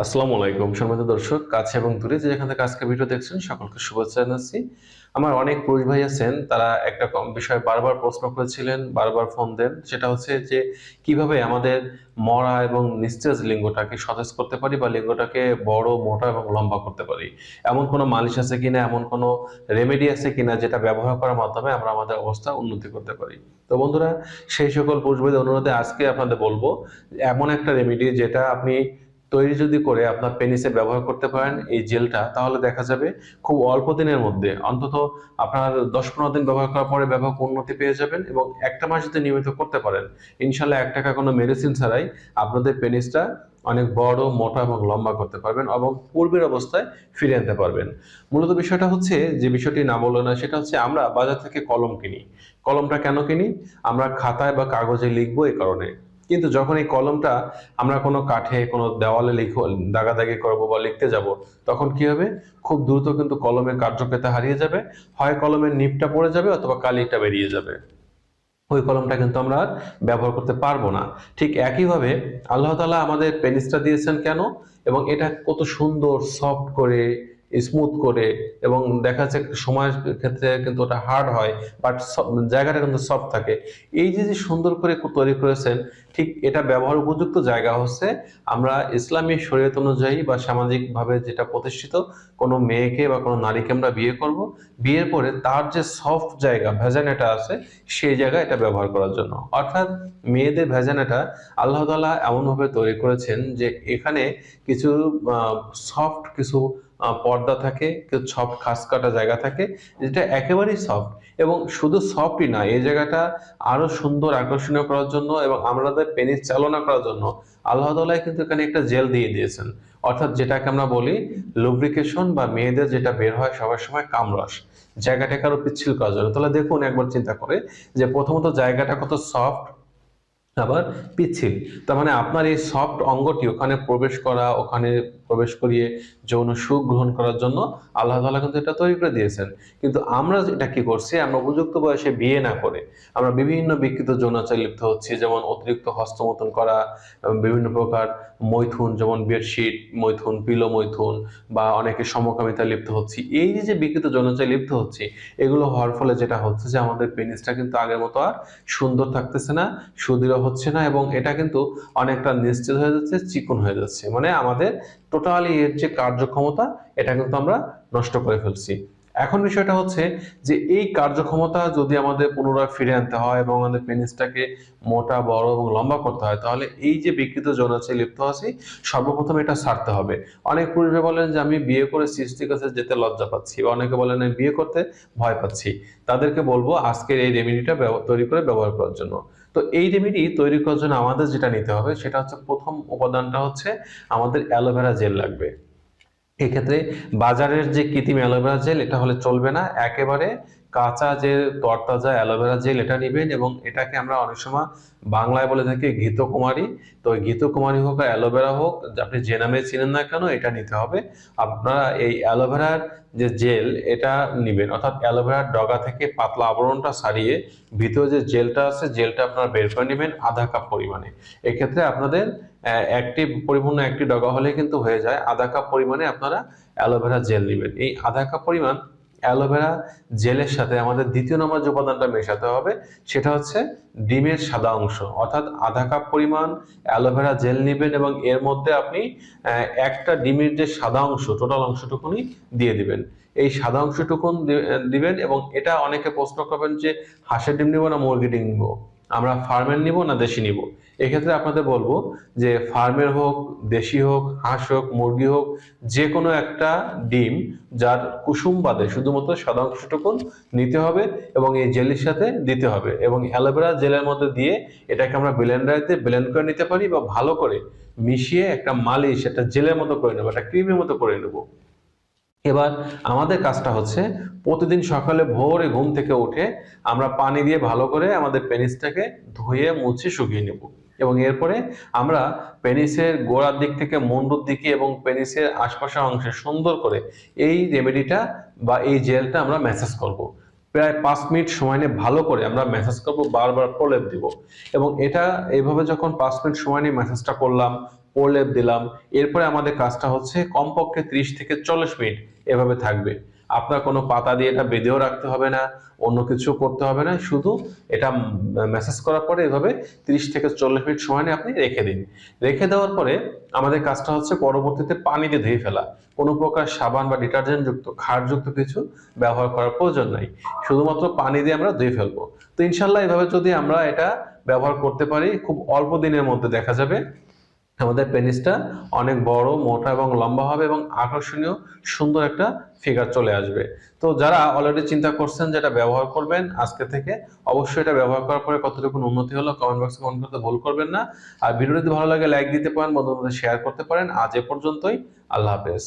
আসসালামু আলাইকুম সম্মানিত দর্শক, কাছে এবং দূরে যে যেখান থেকে আজকে ভিডিও দেখছেন সকলকে শুভেচ্ছা জানাচ্ছি। আমার অনেক পুরুষ ভাই আছেন, তারা একটা বিষয় বারবার প্রশ্ন করেছিলেন, বারবার ফোন দেন। সেটা হচ্ছে যে কিভাবে আমাদের মরা এবং নিস্তেজ লিঙ্গটাকে সতেজ করতে পারি বা লিঙ্গটাকে বড়, মোটা এবং লম্বা করতে পারি। এমন কোনো মালিশ আছে কিনা, এমন কোনো রেমেডি আছে কিনা যেটা ব্যবহার করার মাধ্যমে আমরা আমাদের অবস্থা উন্নতি করতে পারি। তো বন্ধুরা, সেই সকল পুরুষ ভাইদের অনুরোধে আজকে আপনাদের বলবো এমন একটা রেমেডি যেটা আপনি তৈরি যদি করে আপনার পেনিসে ব্যবহার করতে পারেন এই জেলটা, তাহলে দেখা যাবে খুব অল্প দিনের মধ্যে, অন্তত আপনার 10-15 দিন ব্যবহার করার পরে ব্যাপক উন্নতি পেয়ে যাবেন। এবং একটা মাস যদি নিয়মিত করতে পারেন, ইনশাল্লাহ 1 টাকা কোনো মেডিসিন ছাড়াই আপনাদের পেনিসটা অনেক বড়, মোটা এবং লম্বা করতে পারবেন এবং পূর্বের অবস্থায় ফিরে আনতে পারবেন। মূলত বিষয়টা হচ্ছে, যে বিষয়টি না বললো না, সেটা হচ্ছে আমরা বাজার থেকে কলম কিনি। কলমটা কেন কিনি? আমরা খাতায় বা কাগজে লিখবো এই কারণে। কিন্তু যখন এই কলমটা আমরা কোনো কাঠে, কোনো দেওয়ালে দাগাদাগি করবো বা লিখতে যাব, তখন কি হবে? খুব দ্রুত কিন্তু কলমের কার্যকারিতা হারিয়ে যাবে। হয় কলমের নিবটা পড়ে যাবে অথবা কালিটা বেরিয়ে যাবে। ওই কলমটা কিন্তু আমরা আর ব্যবহার করতে পারবো না। ঠিক একইভাবে আল্লাহ তাআলা আমাদের পেনিসটা দিয়েছেন কেন, এবং এটা কত সুন্দর সফট করে, স্মুথ করে, এবং দেখা যাচ্ছে সময়ের ক্ষেত্রে কিন্তু ওটা হার্ড হয়, বাট জায়গাটা কিন্তু সফট থাকে। এই যে যে সুন্দর করে তৈরি করেছেন, ঠিক এটা ব্যবহার উপযুক্ত জায়গা হচ্ছে আমরা ইসলামী শরীয়ত অনুযায়ী বা সামাজিকভাবে যেটা প্রতিষ্ঠিত, কোনো মেয়েকে বা কোনো নারীকে আমরা বিয়ে করব, বিয়ের পরে তার যে সফট জায়গা ভ্যাজানাটা আছে, সেই জায়গায় এটা ব্যবহার করার জন্য। অর্থাৎ মেয়েদের ভ্যাজানাটা আল্লাহ তাআলা এমনভাবে তৈরি করেছেন যে এখানে কিছু সফট কিছু পর্দা থাকে, কিছু সফট খাস কাটা জায়গা থাকে, যেটা একেবারেই সফট। এবং শুধু সফটই না, এই জায়গাটা আরো সুন্দর আকর্ষণীয় করার জন্য এবং আমাদের পেনিস চালনা করার জন্য আল্লাহ তাআলা কিন্তু এখানে একটা জেল দিয়ে দিয়েছেন। অর্থাৎ যেটাকে আমরা বলি লুব্রিকেশন, বা মেয়েদের যেটা বের হয় সবার সময় কামরস, জায়গাটাকে আরো পিচ্ছিল করার জন্য। তাহলে দেখুন একবার চিন্তা করে, যে প্রথমত জায়গাটা কত সফট, আবার পিচ্ছিল। তার মানে আপনার এই সফট অঙ্গটি ওখানে প্রবেশ করা, ওখানে প্রবেশ করিয়ে যৌন সুখ গ্রহণ করার জন্য আল্লাহ তাআলা কিন্তু এটা তৈরি করে দিয়েছেন। কিন্তু আমরা এটা কি করছি? আমরা উপযুক্ত বয়সে বিয়ে না করে আমরা বিভিন্ন বিকৃত যৌনাচারে লিপ্ত হচ্ছি। যেমন অতিরিক্ত হস্তমৈথুন করা, বিভিন্ন প্রকার মৈথুন, যেমন বেডশিট মৈথুন, পিলো মৈথুন, বা অনেকে সমকামিতায় লিপ্ত হচ্ছি। এই যে যে বিকৃত যৌনাচারে লিপ্ত হচ্ছি, এগুলো হওয়ার ফলে যেটা হচ্ছে যে আমাদের পেনিসটা কিন্তু আগের মতো আর সুন্দর থাকতেছে না, সুদৃঢ় হচ্ছে না, এবং এটা কিন্তু অনেকটা নিস্তেজ হয়ে যাচ্ছে, চিকন হয়ে যাচ্ছে। মানে আমাদের টোটালি এর যে কার্যক্ষমতা, এটা কিন্তু আমরা নষ্ট করে ফেলছি। এখন বিষয়টা হচ্ছে যে এই কার্যক্ষমতা যদি আমাদের পুনরায় ফিরে আনতে হয় এবং আমাদের পেনিসটাকে মোটা, বড় এবং লম্বা করতে হয়, তাহলে এই যে বিকৃত যৌনাচারে লিপ্ত আছি, সর্বপ্রথম এটা ছাড়তে হবে। অনেক পুরুষে বলেন যে আমি বিয়ে করে স্ত্রীর কাছে যেতে লজ্জা পাচ্ছি, বা অনেকে বলেন আমি বিয়ে করতে ভয় পাচ্ছি। তাদেরকে বলবো আজকের এই রেমেডিটা তৈরি করে ব্যবহার করার জন্য। তো এই রেমেডি তৈরি করার জন্য আমাদের যেটা নিতে হবে, সেটা হচ্ছে, প্রথম উপাদানটা হচ্ছে আমাদের অ্যালোভেরা জেল লাগবে। এক্ষেত্রে বাজারের যে কৃত্রিম অ্যালোভেরা জেল, এটা হলে চলবে না। একেবারে কাঁচা যে তরতাজা অ্যালোভেরা জেল, এটা নেবেন। এবং এটাকে আমরা অনেক সময় বাংলায় বলে থাকি ঘৃতকুমারী। তো ঘৃতকুমারী হোক আর অ্যালোভেরা হোক, আপনি যে নামে চিনেন না কেন, এটা নিতে হবে। আপনারা এই অ্যালোভেরার যে জেল, এটা নিবেন। অর্থাৎ অ্যালোভেরার ডগা থেকে পাতলা আবরণটা ছাড়িয়ে ভিতরে যে জেলটা আছে, জেলটা আপনারা বের করে নেবেন আধা কাপ পরিমাণে। এক্ষেত্রে আপনাদের একটি পরিপূর্ণ একটি ডগা হলে কিন্তু হয়ে যায়। আধা কাপ পরিমাণে আপনারা অ্যালোভেরা জেল নেবেন। এই আধা কাপ পরিমাণ অ্যালোভেরা জেলের সাথে আমাদের দ্বিতীয় নম্বর যে উপাদানটা মেশাতে হবে, সেটা হচ্ছে ডিমের সাদা অংশ। অর্থাৎ আধা কাপ পরিমাণ অ্যালোভেরা জেল নেবেন এবং এর মধ্যে আপনি একটা ডিমের যে সাদা অংশ, টোটাল অংশটুকুনি দিয়ে দিবেন। এই সাদা অংশটুকুন দিবেন। এবং এটা অনেকে প্রশ্ন করবেন যে হাঁসের ডিম নিব না মুরগির ডিম নিব, আমরা ফার্মের নিব না দেশি নিব। এক্ষেত্রে আপনাদের বলবো যে ফার্মের হোক, দেশি হোক, হাঁস হোক, মুরগি হোক, যে কোনো একটা ডিম যার কুসুম বাদে শুধুমাত্র সাদা অংশটুকুন নিতে হবে এবং এই জেলের সাথে দিতে হবে। এবং অ্যালোভেরা জেলের মধ্যে দিয়ে এটাকে আমরা ব্লেন্ডারে ব্লেন্ড করে নিতে পারি, বা ভালো করে মিশিয়ে একটা মালিশ, একটা জেলের মতো করে নেবো, একটা ক্রিমের মতো করে নেবো। এবার আমাদের কাজটা হচ্ছে, প্রতিদিন সকালে ভোরে ঘুম থেকে উঠে আমরা পানি দিয়ে ভালো করে আমাদের পেনিসটাকে ধুয়ে মুছে শুকিয়ে নেব। এবং এরপরে আমরা পেনিসের গোড়ার দিক থেকে মুন্ডুর দিকে এবং পেনিসের আশপাশের অংশে সুন্দর করে এই রেমেডিটা বা এই জেলটা আমরা ম্যাসাজ করব। প্রায় 5 মিনিট সময় নিয়ে ভালো করে আমরা ম্যাসাজ করব, বারবার প্রলেপ দিব। এবং এটা এইভাবে যখন 5 মিনিট সময় নিয়ে ম্যাসাজটা করলাম, প্রলেপ দিলাম। এরপরে আমাদের কাজটা হচ্ছে কমপক্ষে 30 থেকে 40 মিনিট এভাবে থাকবে। আপনার কোনো পাতা দিয়ে এটা বেঁধেও রাখতে হবে না, অন্য কিছু করতে হবে না, শুধু এটা ম্যাসাজ করার পরে এভাবে 30 থেকে 40 মিনিট সময় নিয়ে আপনি রেখে দিন। রেখে দেওয়ার পরে আমাদের কাজটা হচ্ছে পরবর্তীতে পানি দিয়ে ধুয়ে ফেলা। কোনো প্রকার সাবান বা ডিটারজেন্ট যুক্ত ক্ষারযুক্ত কিছু ব্যবহার করার প্রয়োজন নাই, শুধুমাত্র পানি দিয়ে আমরা ধুয়ে ফেলবো। তো ইনশাল্লাহ এভাবে যদি আমরা এটা ব্যবহার করতে পারি, খুব অল্প দিনের মধ্যে দেখা যাবে আমাদের পেনিসটা অনেক বড়, মোটা এবং লম্বা হবে এবং আকর্ষণীয় সুন্দর একটা ফিগার চলে আসবে। তো যারা অলরেডি চিন্তা করছেন যে এটা ব্যবহার করবেন আজকে থেকে, অবশ্যই এটা ব্যবহার করার পরে কতটুকু উন্নতি হলো কমেন্ট বক্সে কমেন্ট করতে ভুল করবেন না। আর ভিডিওটি ভালো লাগে লাইক দিতে পারেন, বন্ধুদের শেয়ার করতে পারেন। আজ এ পর্যন্তই, আল্লাহ হাফেজ।